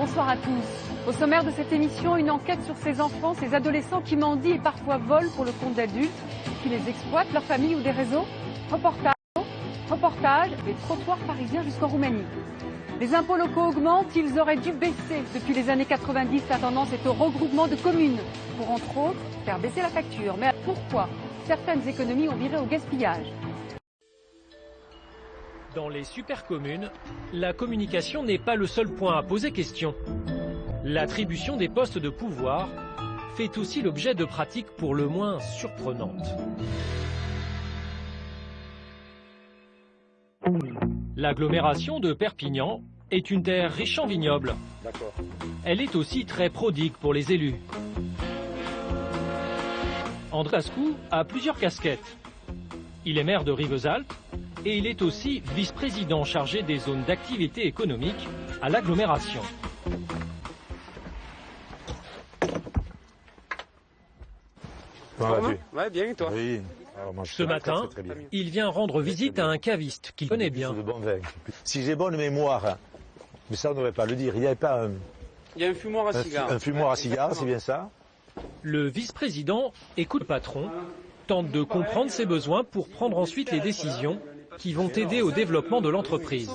Bonsoir à tous. Au sommaire de cette émission, une enquête sur ces enfants, ces adolescents qui mendient et parfois volent pour le compte d'adultes, qui les exploitent, leur famille ou des réseaux. Reportage des trottoirs parisiens jusqu'en Roumanie. Les impôts locaux augmentent, ils auraient dû baisser. Depuis les années 90, la tendance est au regroupement de communes pour, entre autres, faire baisser la facture. Mais pourquoi certaines économies ont viré au gaspillage? Dans les supercommunes, la communication n'est pas le seul point à poser question. L'attribution des postes de pouvoir fait aussi l'objet de pratiques pour le moins surprenantes. L'agglomération de Perpignan est une terre riche en vignobles. Elle est aussi très prodigue pour les élus. André Bascou a plusieurs casquettes. Il est maire de Rivesaltes et il est aussi vice-président chargé des zones d'activité économique à l'agglomération. Ouais, bien, et toi? Oui. Ce matin, il vient rendre visite à un caviste qu'il connaît bien. Si j'ai bonne mémoire, mais ça on ne devrait pas le dire, il n'y avait pas il y a un fumoir à cigare. Un fumoir à cigare, c'est bien ça? Le vice-président écoute le patron, tente de comprendre ses besoins pour prendre ensuite les décisions qui vont aider au développement de l'entreprise.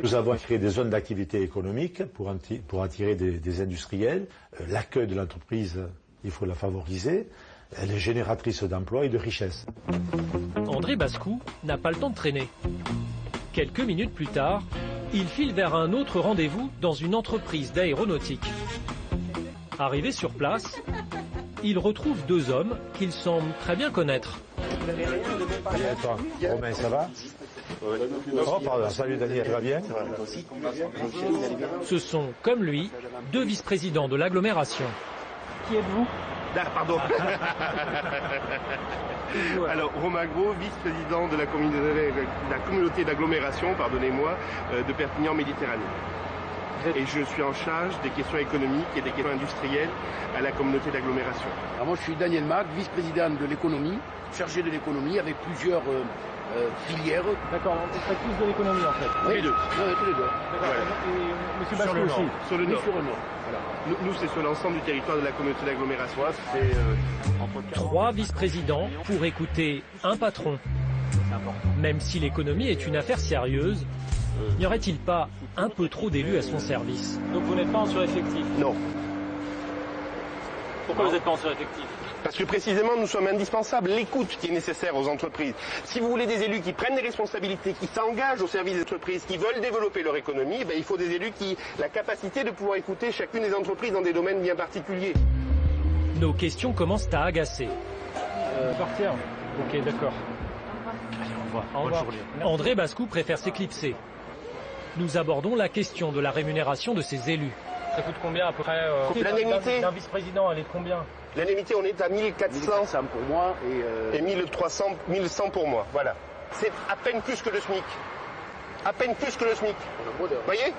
Nous avons créé des zones d'activité économique pour attirer des industriels. L'accueil de l'entreprise, il faut la favoriser. Elle est génératrice d'emplois et de richesses. André Bascou n'a pas le temps de traîner. Quelques minutes plus tard, il file vers un autre rendez-vous dans une entreprise d'aéronautique. Arrivé sur place, il retrouve deux hommes qu'il semble très bien connaître. Romain, ça va? Oh, pardon. Salut Daniel, ça va bien? Ce sont, comme lui, deux vice-présidents de l'agglomération. Qui êtes-vous? Ah, pardon. Alors, Romain Gros, vice-président de la communauté d'agglomération, pardonnez-moi, de Perpignan Méditerranée. Et je suis en charge des questions économiques et des questions industrielles à la communauté d'agglomération. Alors moi je suis Daniel Mac, vice-président de l'économie, chargé de l'économie avec plusieurs filières. D'accord, on fait tous de l'économie en fait. Oui. Les deux. Oui, tous les deux. Voilà. Et monsieur Bascou aussi. Sur le nord. Sur le nord. Voilà. Nous, c'est sur l'ensemble du territoire de la communauté d'agglomération. Trois vice-présidents pour écouter un patron. Même si l'économie est une affaire sérieuse, n'y aurait-il pas un peu trop d'élus à son service? Donc vous n'êtes pas en sureffectif? Non. Pourquoi vous n'êtes pas en sureffectif? Parce que précisément, nous sommes indispensables. L'écoute qui est nécessaire aux entreprises. Si vous voulez des élus qui prennent des responsabilités, qui s'engagent au service des entreprises, qui veulent développer leur économie, il faut des élus qui aient la capacité de pouvoir écouter chacune des entreprises dans des domaines bien particuliers. Nos questions commencent à agacer. Partir? Ok, d'accord. Allez, au revoir. Bonne journée. André Bascou préfère s'éclipser. Nous abordons la question de la rémunération de ses élus. Ça coûte combien à peu près L'indemnité d'un vice-président, elle est de combien? L'indemnité, on est à 1400 pour moi et 1300, 1100 pour moi. Voilà. C'est à peine plus que le SMIC. À peine plus que le SMIC. Vous voyez?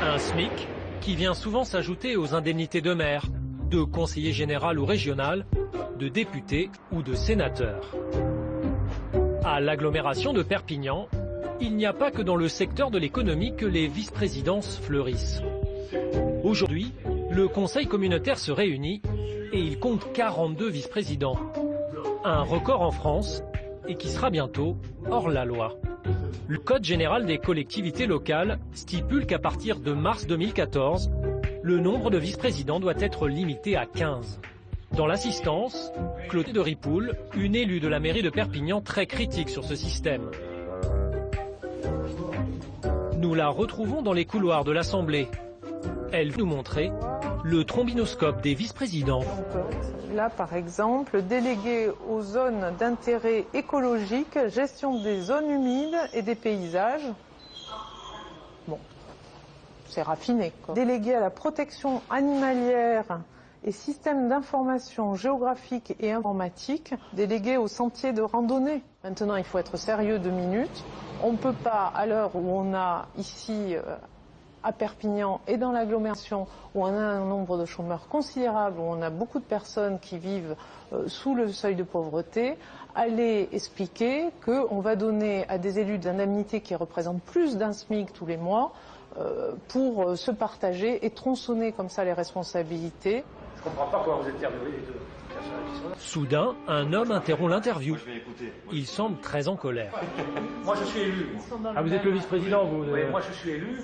Un SMIC qui vient souvent s'ajouter aux indemnités de maire, de conseiller général ou régional, de député ou de sénateur. À l'agglomération de Perpignan, il n'y a pas que dans le secteur de l'économie que les vice-présidences fleurissent. Aujourd'hui, le conseil communautaire se réunit et il compte 42 vice-présidents. Un record en France et qui sera bientôt hors la loi. Le Code général des collectivités locales stipule qu'à partir de mars 2014, le nombre de vice-présidents doit être limité à 15. Dans l'assistance, Clotilde de Ripoul, une élue de la mairie de Perpignan très critique sur ce système. Nous la retrouvons dans les couloirs de l'Assemblée. Elle veut nous montrer le trombinoscope des vice-présidents. Là, par exemple, délégué aux zones d'intérêt écologique, gestion des zones humides et des paysages. Bon, c'est raffiné, quoi. Délégué à la protection animalière et système d'information géographique et informatique, délégué aux sentiers de randonnée. Maintenant, il faut être sérieux 2 minutes. On ne peut pas, à l'heure où on a ici à Perpignan et dans l'agglomération où on a un nombre de chômeurs considérable, où on a beaucoup de personnes qui vivent sous le seuil de pauvreté, aller expliquer qu'on va donner à des élus des indemnités qui représentent plus d'un SMIC tous les mois pour se partager et tronçonner comme ça les responsabilités. Je ne comprends pas comment vous interviewez les deux. Soudain, un homme interrompt l'interview. Il semble très en colère. Moi, je suis élu. Ah, vous êtes le vice-président, vous Oui, moi, je suis élu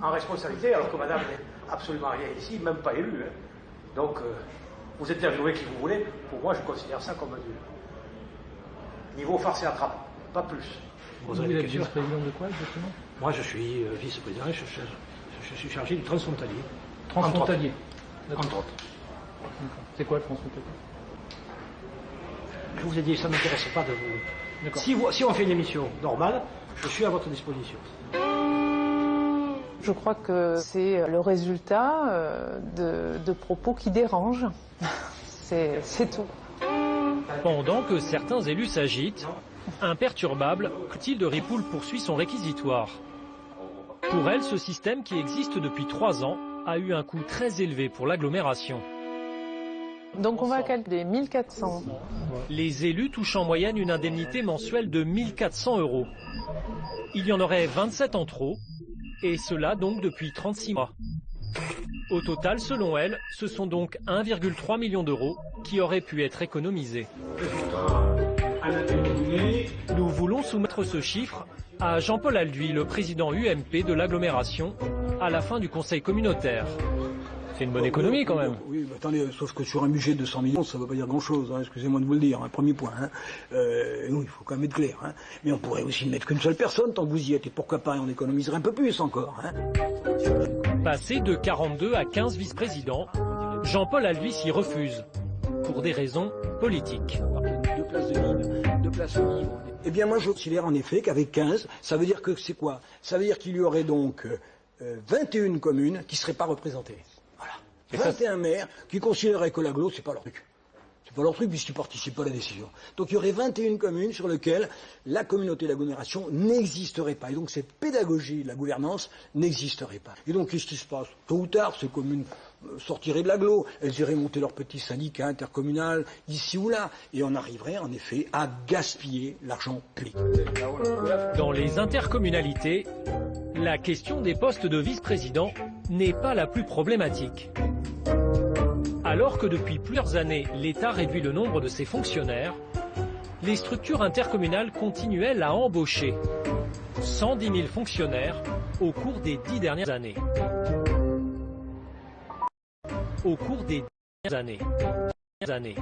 en responsabilité, alors que madame n'est absolument rien ici, même pas élue. Hein. Donc, vous interviewez qui vous voulez. Pour moi, je considère ça comme du niveau farce et attrape, pas plus. Vous êtes vice-président de quoi, exactement? Moi, je suis vice-président, je suis chargé du transfrontalier. Transfrontalier. Entre autres. C'est quoi le transfrontalier? Je vous ai dit, ça ne m'intéresse pas de vous... Si on fait une émission normale, je suis à votre disposition. Je crois que c'est le résultat de propos qui dérangent. C'est tout. Pendant que certains élus s'agitent, imperturbable, Clotilde Ripoul poursuit son réquisitoire. Pour elle, ce système qui existe depuis 3 ans a eu un coût très élevé pour l'agglomération. Donc on va calculer 1400. Les élus touchent en moyenne une indemnité mensuelle de 1400 €. Il y en aurait 27 en trop, et cela donc depuis 36 mois. Au total, selon elle, ce sont donc 1,3 million d'euros qui auraient pu être économisés. Nous voulons soumettre ce chiffre à Jean-Paul Alduy, le président UMP de l'agglomération, à la fin du conseil communautaire. C'est une bonne économie quand même. Oui, mais attendez, sauf que sur un budget de 200 millions, ça ne veut pas dire grand-chose, hein, excusez-moi de vous le dire, premier point. Hein. Oui, il faut quand même être clair. Hein. Mais on pourrait aussi ne mettre qu'une seule personne tant que vous y êtes, et pourquoi pas, on économiserait un peu plus encore. Hein. Passé de 42 à 15 vice-présidents, Jean-Paul Alduy s'y refuse, pour des raisons politiques. Deux places libres. Eh bien moi je considère en effet qu'avec 15, ça veut dire que c'est quoi? Ça veut dire qu'il y aurait donc 21 communes qui ne seraient pas représentées. Voilà. 21 maires qui considéraient que l'agglo, c'est pas leur truc. C'est pas leur truc puisqu'ils ne participent pas à la décision. Donc il y aurait 21 communes sur lesquelles la communauté d'agglomération n'existerait pas. Et donc cette pédagogie de la gouvernance n'existerait pas. Et donc qu'est-ce qui se passe? Tôt ou tard, ces communes sortiraient de l'agglo, elles iraient monter leur petit syndicat intercommunal ici ou là. Et on arriverait en effet à gaspiller l'argent public. Dans les intercommunalités, la question des postes de vice-président n'est pas la plus problématique. Alors que depuis plusieurs années, l'État réduit le nombre de ses fonctionnaires, les structures intercommunales continuent à embaucher 110 000 fonctionnaires au cours des 10 dernières années. Au cours des dernières années.